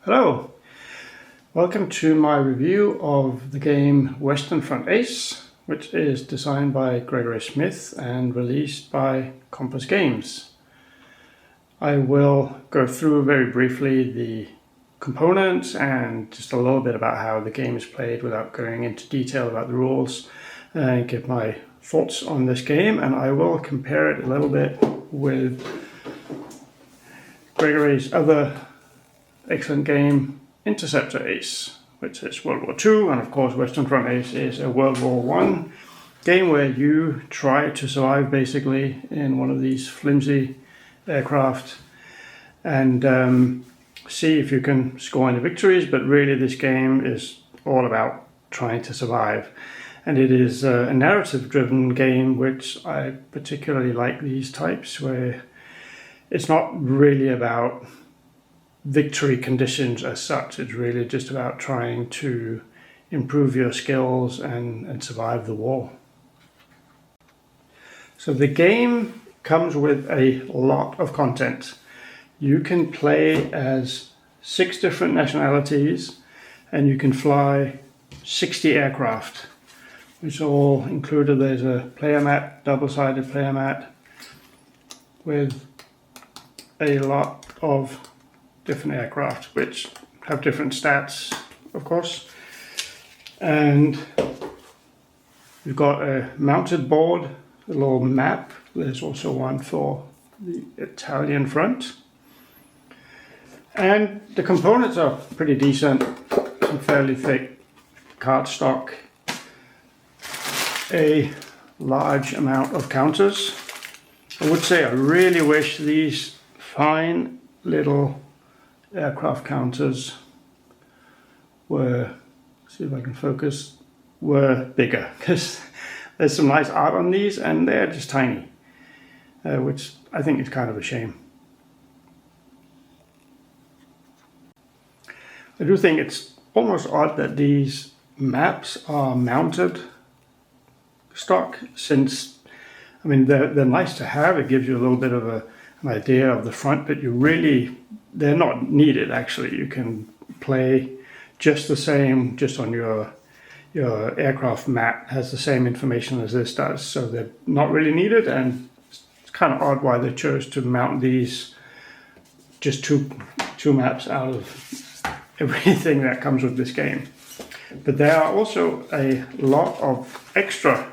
Hello, welcome to my review of the game Western Front Ace, which is designed by Gregory and released by Compass Games. I will go through very briefly the components and just a little bit about how the game is played without going into detail about the rules, and give my thoughts on this game, and I will compare it a little bit with Gregory's other excellent game, Interceptor Ace, which is World War II, and of course Western Front Ace is a World War I game where you try to survive basically in one of these flimsy aircraft and see if you can score any victories, but really this game is all about trying to survive. And it is a narrative-driven game, which I particularly like these types, where it's not really about victory conditions as such. It's really just about trying to improve your skills and survive the war. So the game comes with a lot of content. You can play as 6 different nationalities and you can fly 60 aircraft, which are all included. There's a player mat, double-sided player mat, with a lot of different aircraft which have different stats, of course. And we've got a mounted board, a little map. There's also one for the Italian front. And the components are pretty decent, some fairly thick cardstock, a large amount of counters. I would say I really wish these fine little aircraft counters were, see if I can focus, were bigger, because there's some nice art on these and they're just tiny, which I think is kind of a shame. I do think it's almost odd that these maps are mounted stock, since, I mean, they're nice to have. It gives you a little bit of an idea of the front, but they're not needed actually. You can play just the same, just on your aircraft map has the same information as this does, so they're not really needed. And it's kind of odd why they chose to mount these, just two maps out of everything that comes with this game. But there are also a lot of extra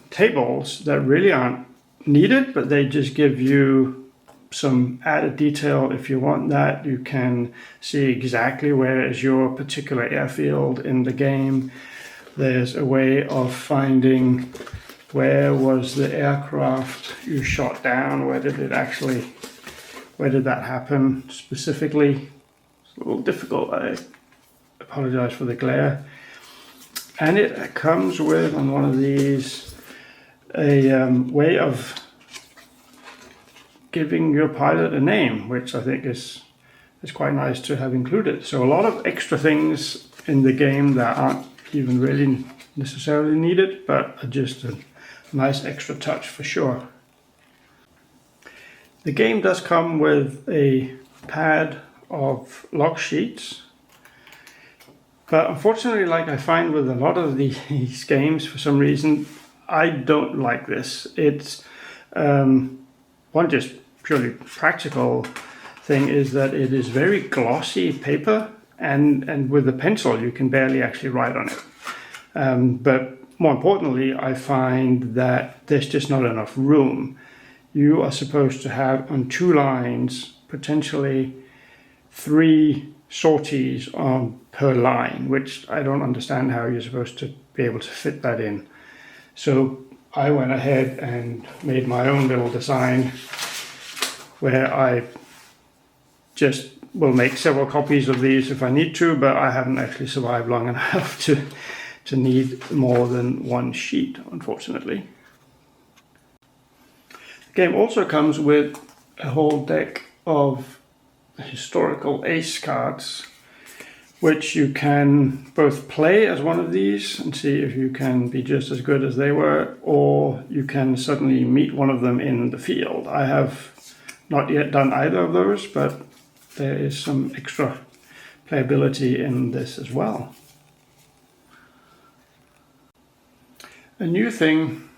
tables that really aren't needed, but they just give you some added detail. If you want that, you can see exactly where is your particular airfield in the game. There's a way of finding where was the aircraft you shot down, where did that happen specifically. It's a little difficult, I apologize for the glare. And it comes with, on one of these, a way of giving your pilot a name, which I think is quite nice to have included. So a lot of extra things in the game that aren't even really necessarily needed, but are just a nice extra touch for sure. The game does come with a pad of log sheets, but unfortunately, like I find with a lot of these games, for some reason, I don't like this. It's one just purely practical thing is that it is very glossy paper, and with a pencil you can barely actually write on it. But more importantly, I find that there's just not enough room. You are supposed to have on 2 lines, potentially 3 sorties on per line, which I don't understand how you're supposed to be able to fit that in. So I went ahead and made my own little design where I just will make several copies of these if I need to, but I haven't actually survived long enough to need more than 1 sheet, unfortunately. The game also comes with a whole deck of historical ace cards, which you can both play as one of these and see if you can be just as good as they were, or you can suddenly meet one of them in the field. I have not yet done either of those, but there is some extra playability in this as well. A new thing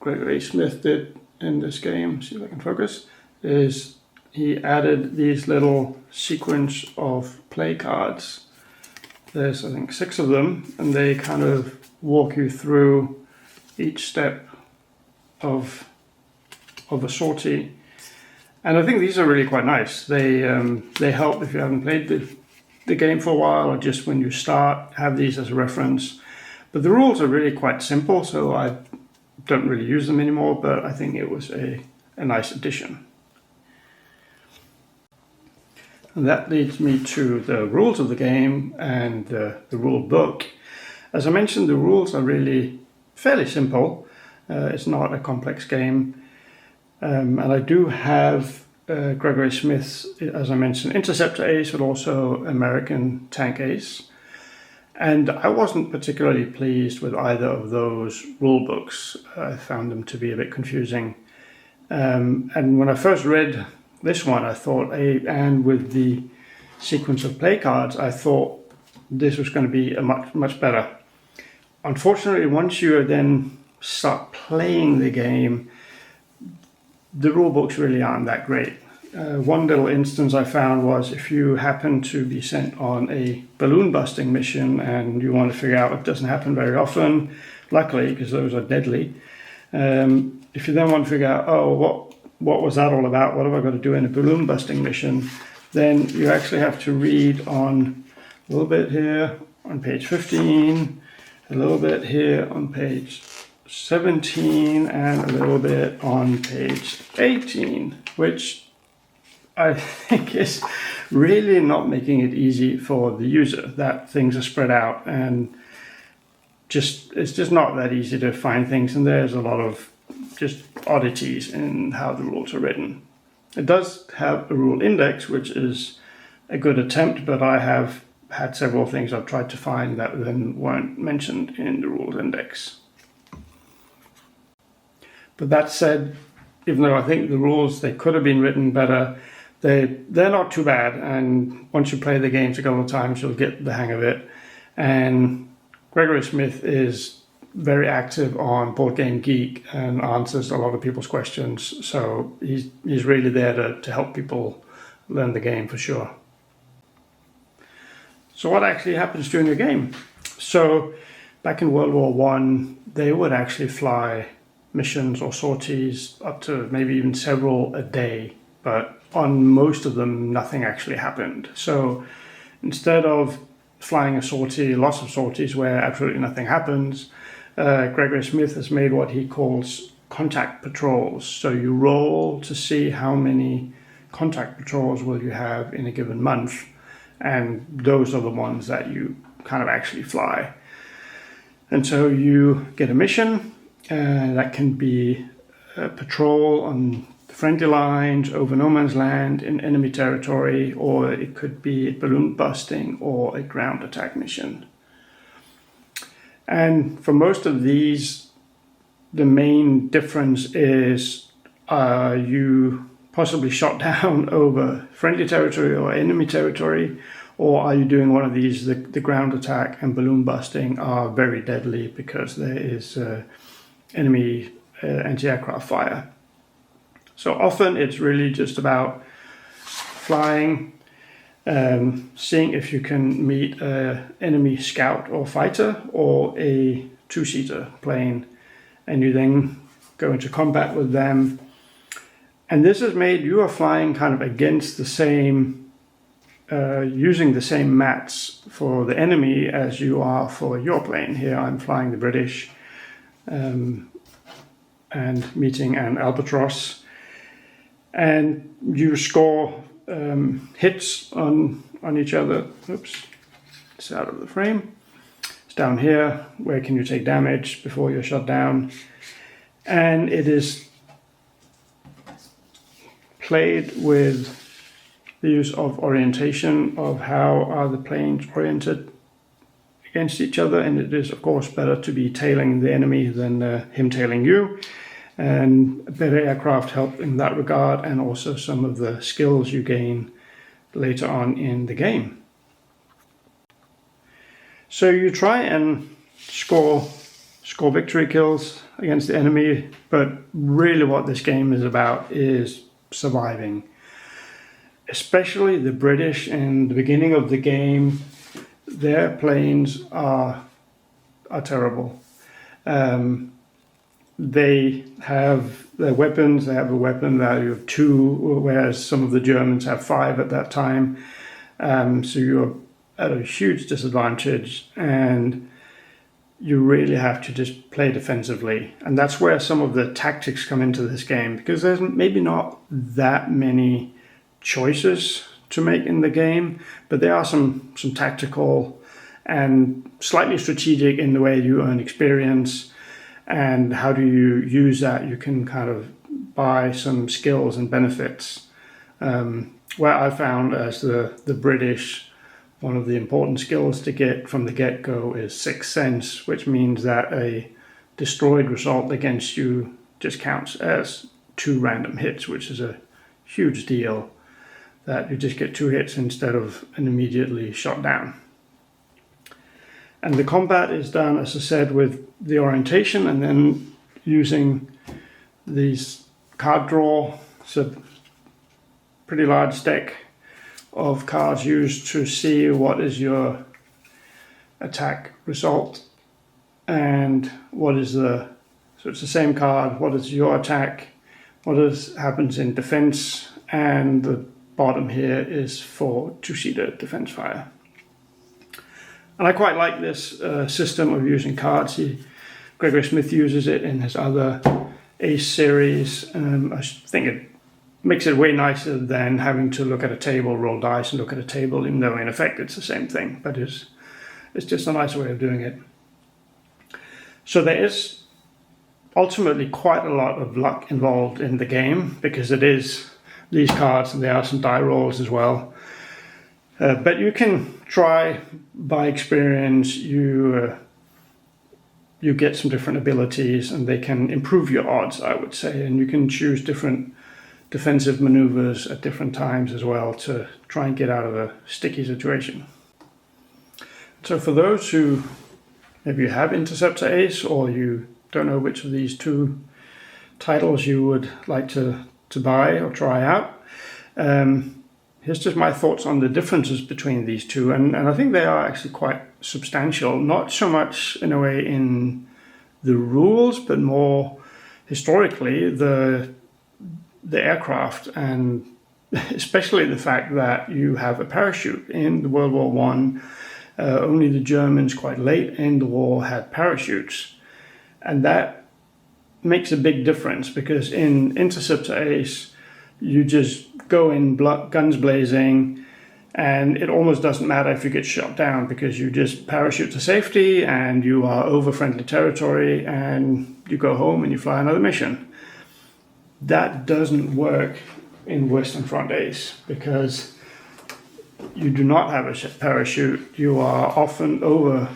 Gregory Smith did in this game, see if I can focus, is he added these little sequence of play cards. There's, I think, 6 of them, and they kind of walk you through each step of a sortie. And I think these are really quite nice. They help if you haven't played the game for a while, or just when you start, have these as a reference. But the rules are really quite simple, so I don't really use them anymore, but I think it was a nice addition. And that leads me to the rules of the game and the rule book. As I mentioned, the rules are really fairly simple. It's not a complex game. And I do have Gregory Smith's, as I mentioned, Interceptor Ace, but also American Tank Ace. And I wasn't particularly pleased with either of those rule books. I found them to be a bit confusing. And when I first read this one, I thought, and with the sequence of play cards, I thought this was going to be a much better. Unfortunately, once you then start playing the game, the rule books really aren't that great. One little instance I found was if you happen to be sent on a balloon busting mission and you want to figure out, it doesn't happen very often, luckily, because those are deadly. If you then want to figure out, oh, what was that all about? What have I got to do in a balloon busting mission? Then you actually have to read on a little bit here on page 15, a little bit here on page 17, and a little bit on page 18, which I think is really not making it easy for the user, that things are spread out and it's just not that easy to find things, and there's a lot of just oddities in how the rules are written. It does have a rule index, which is a good attempt, but I have had several things I've tried to find that then weren't mentioned in the rules index. But that said, even though I think the rules, they could have been written better, they're not too bad, and once you play the games a couple of times, you'll get the hang of it. And Gregory Smith is very active on Board Game Geek and answers a lot of people's questions, so he's really there to help people learn the game for sure. So what actually happens during the game? So back in World War I, they would actually fly missions or sorties up to maybe even several a day, but on most of them nothing actually happened. So instead of flying a sortie, lots of sorties where absolutely nothing happens, Gregory Smith has made what he calls contact patrols. So you roll to see how many contact patrols will you have in a given month, and those are the ones that you kind of actually fly. And so you get a mission that can be a patrol on the friendly lines, over no man's land, in enemy territory, or it could be a balloon busting or a ground attack mission. And for most of these, the main difference is you possibly shot down over friendly territory or enemy territory, or are you doing one of these, the ground attack and balloon busting are very deadly because there is enemy anti-aircraft fire. So often it's really just about flying, seeing if you can meet an enemy scout or fighter or a two-seater plane, and you then go into combat with them. And this has made you are flying kind of against the same, using the same mats for the enemy as you are for your plane. Here I'm flying the British and meeting an Albatross, and you score hits on each other. Oops, it's out of the frame. It's down here. Where can you take damage before you're shot down? And it is played with the use of orientation, of how are the planes oriented against each other, and it is of course better to be tailing the enemy than him tailing you. And better aircraft help in that regard, and also some of the skills you gain later on in the game. So you try and score victory kills against the enemy, but really what this game is about is surviving. Especially the British in the beginning of the game, their planes are terrible. They have their weapons, they have a weapon value of 2, whereas some of the Germans have 5 at that time. So you're at a huge disadvantage, and you really have to just play defensively. And that's where some of the tactics come into this game, because there's maybe not that many choices to make in the game, but there are some tactical and slightly strategic in the way you earn experience. And how do you use that? You can kind of buy some skills and benefits. Where I found as the British, one of the important skills to get from the get-go is Sixth Sense, which means that a destroyed result against you just counts as 2 random hits, which is a huge deal, that you just get 2 hits instead of an immediately shot down. And the combat is done, as I said, with the orientation and then using these card draw. It's a pretty large deck of cards used to see what is your attack result and what is so it's the same card, what is your attack, happens in defense, and the bottom here is for two-seater defense fire. And I quite like this system of using cards. Gregory Smith uses it in his other Ace series. I think it makes it way nicer than having to look at a table, roll dice and look at a table, even though in effect it's the same thing, but it's just a nicer way of doing it. So there is ultimately quite a lot of luck involved in the game, because it is these cards and there are some die rolls as well. But you can try by experience, you get some different abilities and they can improve your odds, I would say, and you can choose different defensive maneuvers at different times as well to try and get out of a sticky situation. So for those who maybe you have Interceptor Ace, or you don't know which of these 2 titles you would like to buy or try out, here's just my thoughts on the differences between these 2, and I think they are actually quite substantial, not so much in a way in the rules, but more historically the aircraft, and especially the fact that you have a parachute. In World War One, only the Germans quite late in the war had parachutes, and that makes a big difference, because in Interceptor Ace you just go in guns blazing and it almost doesn't matter if you get shot down, because you just parachute to safety and you are over friendly territory and you go home and you fly another mission. That doesn't work in Western Front Ace, because you do not have a parachute. You are often over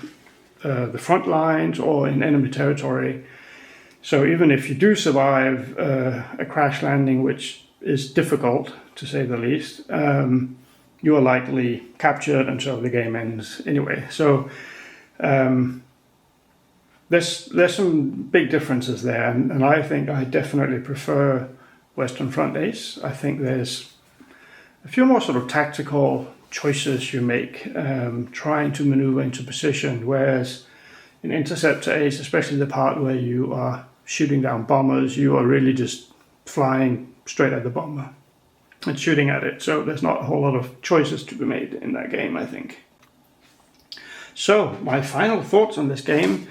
the front lines or in enemy territory. So even if you do survive a crash landing, which is difficult to say the least, you are likely captured until the game ends anyway. So there's some big differences there, and I think I definitely prefer Western Front Ace. I think there's a few more sort of tactical choices you make, trying to maneuver into position, whereas in Interceptor Ace, especially the part where you are shooting down bombers, you are really just flying straight at the bomber and shooting at it. So there's not a whole lot of choices to be made in that game, I think. So my final thoughts on this game,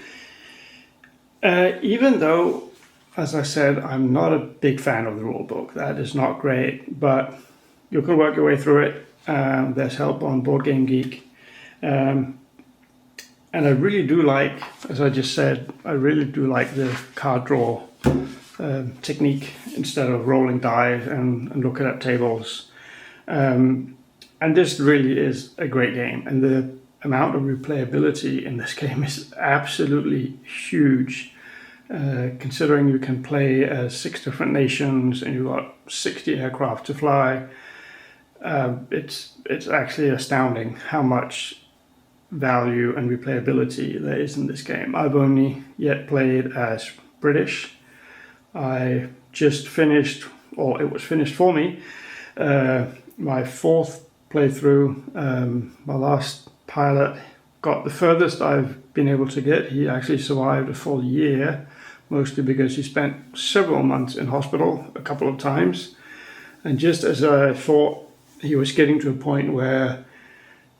even though, as I said, I'm not a big fan of the rulebook, that is not great, but you can work your way through it. There's help on Board Game Geek. And I really do like, as I just said, I really do like the card draw technique instead of rolling dice and looking at tables. And this really is a great game. And the amount of replayability in this game is absolutely huge. Considering you can play as 6 different nations and you've got 60 aircraft to fly. it's actually astounding how much value and replayability there is in this game. I've only yet played as British. I just finished, or it was finished for me, my 4th playthrough. My last pilot got the furthest I've been able to get. He actually survived a full year, mostly because he spent several months in hospital a couple of times. And just as I thought he was getting to a point where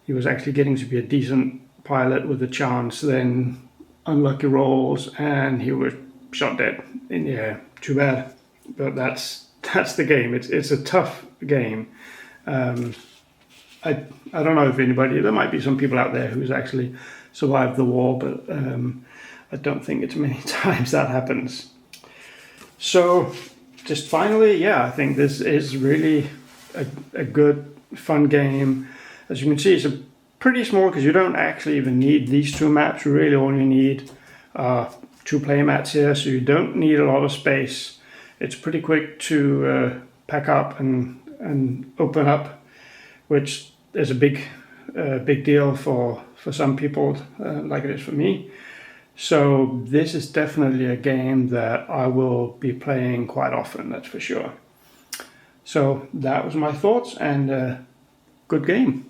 he was actually getting to be a decent pilot with a chance, then unlucky rolls and he was shot dead in the air. Too bad, but that's the game. It's a tough game. I don't know if anybody, there might be some people out there who's actually survived the war, but I don't think it's many times that happens. So just finally, yeah, I think this is really a good, fun game. As you can see, it's a pretty small, because you don't actually even need these 2 maps. You really only need 2 play mats here, so you don't need a lot of space. It's pretty quick to pack up and open up, which is a big deal for some people, like it is for me. So this is definitely a game that I will be playing quite often, that's for sure. So that was my thoughts, and good game.